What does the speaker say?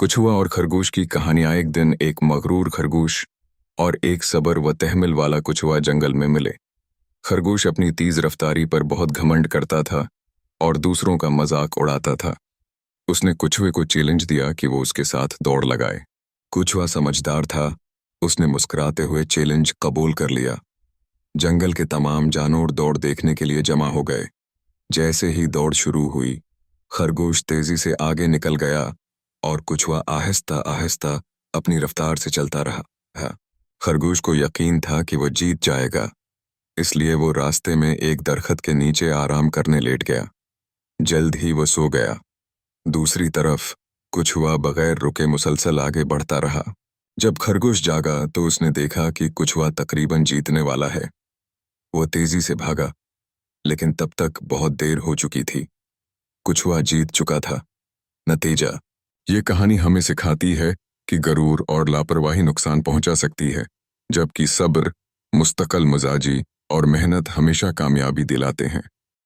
कछुआ और खरगोश की कहानियां। एक दिन एक मगरूर खरगोश और एक सब्र व तहम्मुल वाला कछुआ जंगल में मिले। खरगोश अपनी तेज रफ्तारी पर बहुत घमंड करता था और दूसरों का मजाक उड़ाता था। उसने कछुए को चैलेंज दिया कि वो उसके साथ दौड़ लगाए। कछुआ समझदार था, उसने मुस्कुराते हुए चैलेंज कबूल कर लिया। जंगल के तमाम जानवर दौड़ देखने के लिए जमा हो गए। जैसे ही दौड़ शुरू हुई, खरगोश तेजी से आगे निकल गया और कछुआ आहिस्ता आहिस्ता अपनी रफ्तार से चलता रहा। खरगोश को यकीन था कि वो जीत जाएगा, इसलिए वो रास्ते में एक दरख्त के नीचे आराम करने लेट गया। जल्द ही वो सो गया। दूसरी तरफ कछुआ बगैर रुके मुसलसल आगे बढ़ता रहा। जब खरगोश जागा तो उसने देखा कि कछुआ तकरीबन जीतने वाला है। वो तेजी से भागा, लेकिन तब तक बहुत देर हो चुकी थी। कछुआ जीत चुका था। नतीजा, ये कहानी हमें सिखाती है कि गरूर और लापरवाही नुकसान पहुंचा सकती है, जबकि सब्र, मुस्तकिल मिजाजी और मेहनत हमेशा कामयाबी दिलाते हैं।